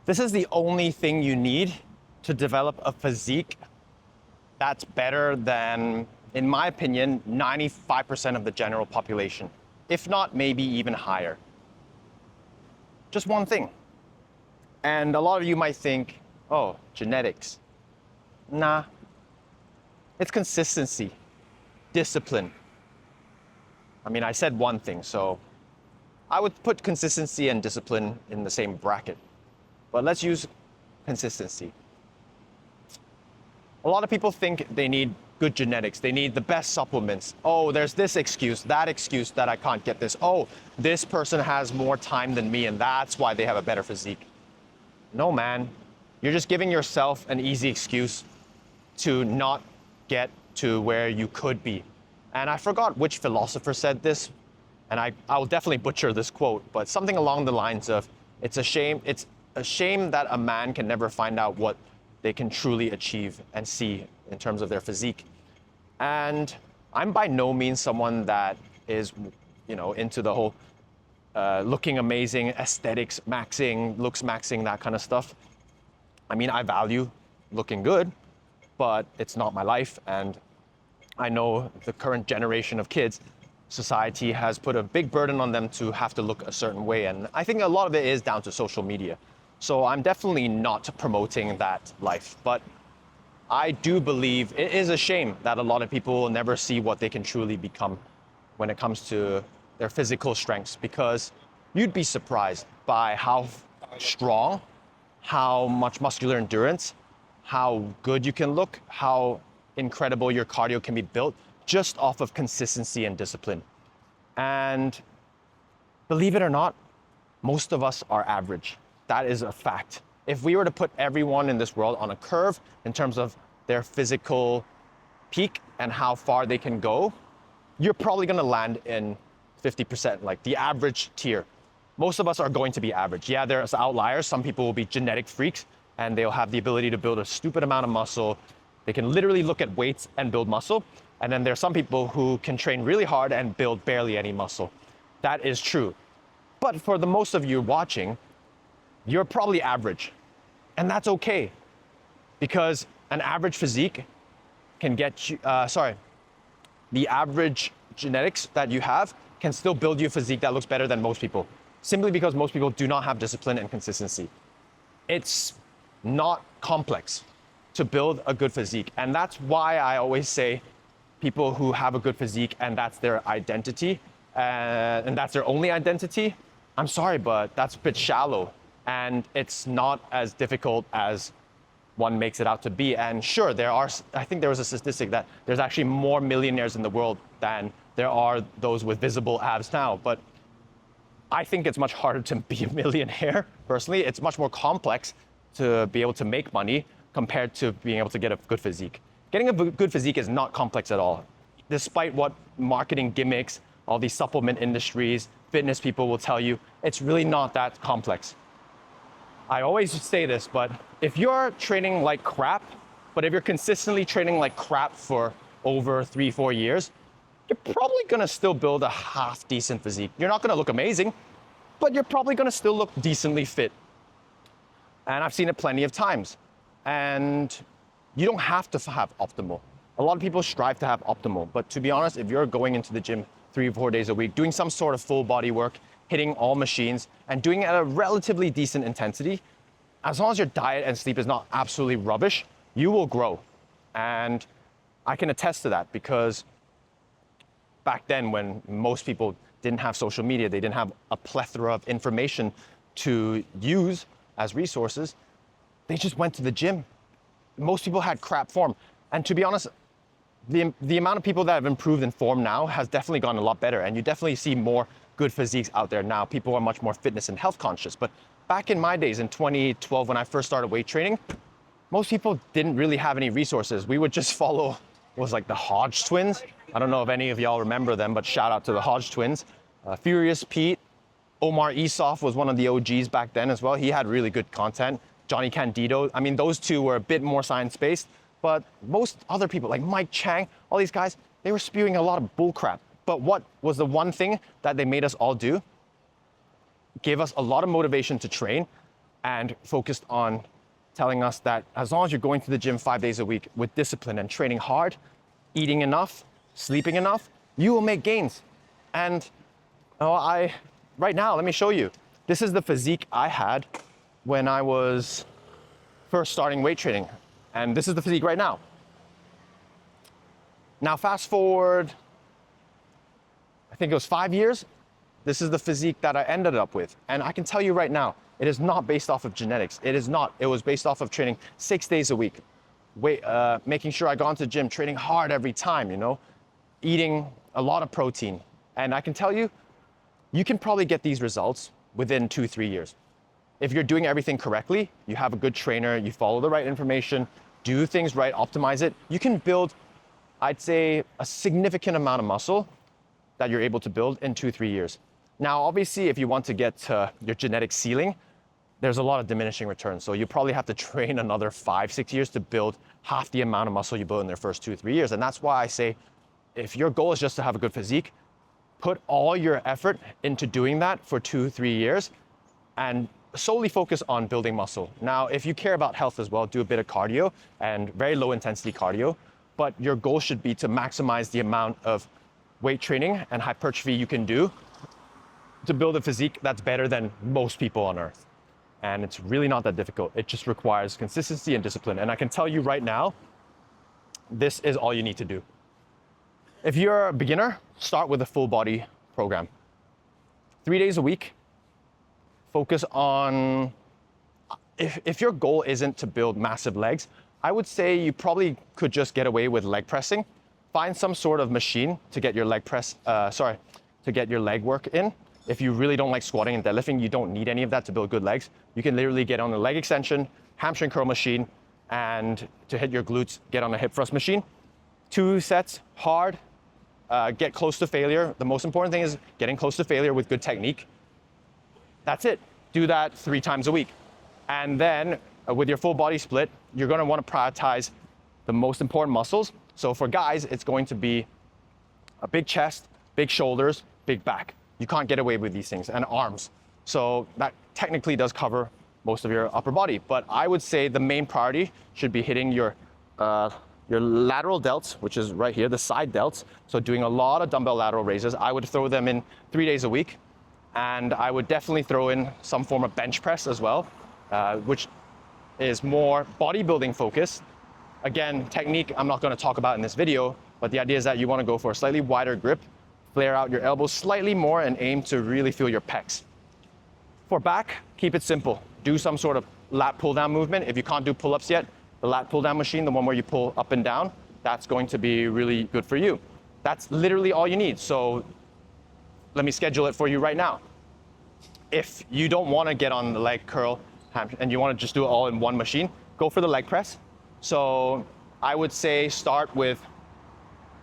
This is the only thing you need to develop a physique that's better than, in my opinion, 95% of the general population, if not maybe even higher. Just one thing. And a lot of you might think, oh, genetics. Nah, it's consistency, discipline. I mean, I said one thing, so I would put consistency and discipline in the same bracket. But let's use consistency. A lot of people think they need good genetics. They need the best supplements. Oh, there's this excuse that I can't get this. Oh, this person has more time than me and that's why they have a better physique. No, man. You're just giving yourself an easy excuse to not get to where you could be. And I forgot which philosopher said this, and I will definitely butcher this quote, but something along the lines of, it's a shame that a man can never find out what they can truly achieve and see in terms of their physique. And I'm by no means someone that is, into the whole looking amazing, aesthetics maxing, looks maxing, that kind of stuff. I mean, I value looking good, but it's not my life. And I know the current generation of kids, society has put a big burden on them to have to look a certain way. And I think a lot of it is down to social media. So I'm definitely not promoting that life, but I do believe it is a shame that a lot of people will never see what they can truly become when it comes to their physical strengths, because you'd be surprised by how strong, how much muscular endurance, how good you can look, how incredible your cardio can be built just off of consistency and discipline. And believe it or not, most of us are average. That is a fact. If we were to put everyone in this world on a curve in terms of their physical peak and how far they can go, you're probably gonna land in 50%, like the average tier. Most of us are going to be average. Yeah, there's outliers. Some people will be genetic freaks and they'll have the ability to build a stupid amount of muscle. They can literally look at weights and build muscle. And then there's some people who can train really hard and build barely any muscle. That is true. But for the most of you watching, you're probably average. And that's okay, because an average physique can get you, the average genetics that you have can still build you a physique that looks better than most people, simply because most people do not have discipline and consistency. It's not complex to build a good physique. And that's why I always say people who have a good physique and that's their identity, and that's their only identity, I'm sorry, but that's a bit shallow. And it's not as difficult as one makes it out to be. And sure, I think there was a statistic that there's actually more millionaires in the world than there are those with visible abs now. But I think it's much harder to be a millionaire, personally. It's much more complex to be able to make money compared to being able to get a good physique. Getting a good physique is not complex at all. Despite what marketing gimmicks, all these supplement industries, fitness people will tell you, it's really not that complex. I always say this, but if you're training like crap, but if you're consistently training like crap for over 3-4 years, you're probably gonna still build a half decent physique. You're not gonna look amazing, but you're probably gonna still look decently fit. And I've seen it plenty of times. And you don't have to have optimal. A lot of people strive to have optimal, but to be honest, if you're going into the gym 3 or 4 days a week, doing some sort of full body work, hitting all machines, and doing it at a relatively decent intensity, as long as your diet and sleep is not absolutely rubbish, you will grow. And I can attest to that, because back then when most people didn't have social media, they didn't have a plethora of information to use as resources, they just went to the gym. Most people had crap form. And to be honest, the amount of people that have improved in form now has definitely gotten a lot better. And you definitely see more good physiques out there now. People are much more fitness and health conscious. But back in my days, in 2012, when I first started weight training, most people didn't really have any resources. We would just follow, like the Hodge twins. I don't know if any of y'all remember them, but shout out to the Hodge twins. Furious Pete, Omar Esoff was one of the OGs back then as well. He had really good content. Johnny Candido, I mean, those two were a bit more science-based, but most other people, like Mike Chang, all these guys, they were spewing a lot of bullcrap. But what was the one thing that they made us all do? Gave us a lot of motivation to train, and focused on telling us that as long as you're going to the gym 5 days a week with discipline and training hard, eating enough, sleeping enough, you will make gains. And right now, let me show you. This is the physique I had when I was first starting weight training. And this is the physique right now. Now fast forward, I think it was 5 years. This is the physique that I ended up with. And I can tell you right now, it is not based off of genetics. It is not. It was based off of training 6 days a week, making sure I got into the gym, training hard every time, eating a lot of protein. And I can tell you, you can probably get these results within 2-3 years. If you're doing everything correctly, you have a good trainer, you follow the right information, do things right, optimize it, you can build, I'd say, a significant amount of muscle that you're able to build in 2-3 years. Now, obviously, if you want to get to your genetic ceiling, there's a lot of diminishing returns. So you probably have to train another 5-6 years to build half the amount of muscle you build in the first 2-3 years. And that's why I say, if your goal is just to have a good physique, put all your effort into doing that for 2-3 years and solely focus on building muscle. Now, if you care about health as well, do a bit of cardio and very low intensity cardio, but your goal should be to maximize the amount of weight training and hypertrophy you can do to build a physique that's better than most people on earth. And it's really not that difficult. It just requires consistency and discipline. And I can tell you right now, this is all you need to do. If you're a beginner, start with a full body program. 3 days a week, focus on, if your goal isn't to build massive legs, I would say you probably could just get away with leg pressing. Find some sort of machine to get your leg work in. If you really don't like squatting and deadlifting, you don't need any of that to build good legs. You can literally get on a leg extension, hamstring curl machine, and to hit your glutes, get on a hip thrust machine. 2 sets, hard, get close to failure. The most important thing is getting close to failure with good technique. That's it. Do that 3 times a week. And then with your full body split, you're gonna wanna prioritize the most important muscles. So for guys, it's going to be a big chest, big shoulders, big back. You can't get away with these things, and arms. So that technically does cover most of your upper body. But I would say the main priority should be hitting your lateral delts, which is right here, the side delts. So doing a lot of dumbbell lateral raises. I would throw them in 3 days a week. And I would definitely throw in some form of bench press as well, which is more bodybuilding focused. Again, technique I'm not gonna talk about in this video, but the idea is that you wanna go for a slightly wider grip, flare out your elbows slightly more and aim to really feel your pecs. For back, keep it simple. Do some sort of lat pull down movement. If you can't do pull-ups yet, the lat pull down machine, the one where you pull up and down, that's going to be really good for you. That's literally all you need. So let me schedule it for you right now. If you don't want to get on the leg curl and you want to just do it all in one machine, go for the leg press. So I would say start with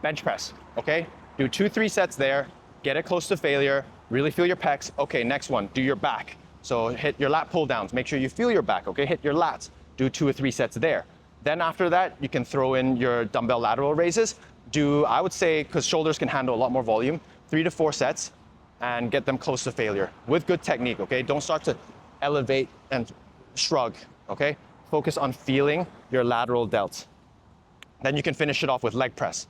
bench press, okay? Do 2-3 sets there, get it close to failure, really feel your pecs. Okay, next one, do your back. So hit your lat pull downs, make sure you feel your back, okay? Hit your lats, do 2 or 3 sets there. Then after that, you can throw in your dumbbell lateral raises. I would say, because shoulders can handle a lot more volume, 3 to 4 sets and get them close to failure with good technique, okay? Don't start to elevate and shrug, okay? Focus on feeling your lateral delts. Then you can finish it off with leg press.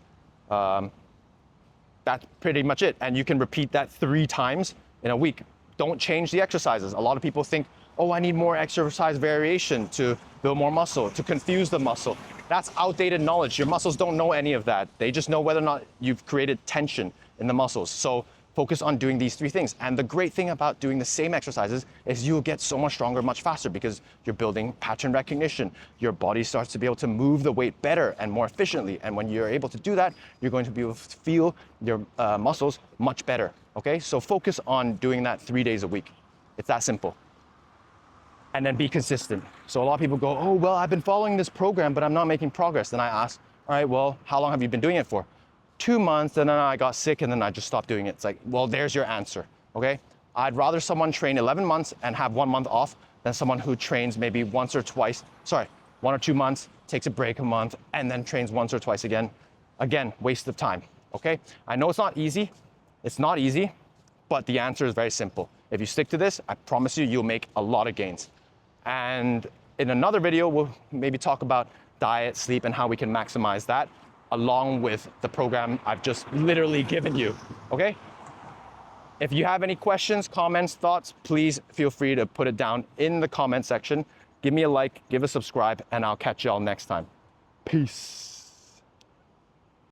That's pretty much it. And you can repeat that 3 times in a week. Don't change the exercises. A lot of people think, oh, I need more exercise variation to build more muscle, to confuse the muscle. That's outdated knowledge. Your muscles don't know any of that. They just know whether or not you've created tension in the muscles. So focus on doing these 3 things. And the great thing about doing the same exercises is you'll get so much stronger much faster because you're building pattern recognition. Your body starts to be able to move the weight better and more efficiently. And when you're able to do that, you're going to be able to feel your muscles much better, okay? So focus on doing that 3 days a week. It's that simple. And then be consistent. So a lot of people go, oh, well, I've been following this program, but I'm not making progress. Then I ask, all right, well, how long have you been doing it for? 2 months, and then I got sick, and then I just stopped doing it. It's like, well, there's your answer, okay? I'd rather someone train 11 months and have 1 month off than someone who trains maybe 1 or 2 months, takes a break a month, and then trains once or twice again. Again, waste of time, okay? I know it's not easy. It's not easy, but the answer is very simple. If you stick to this, I promise you, you'll make a lot of gains. And in another video, we'll maybe talk about diet, sleep, and how we can maximize that along with the program I've just literally given you, okay? If you have any questions, comments, thoughts, please feel free to put it down in the comment section. Give me a like, give a subscribe, and I'll catch y'all next time. Peace.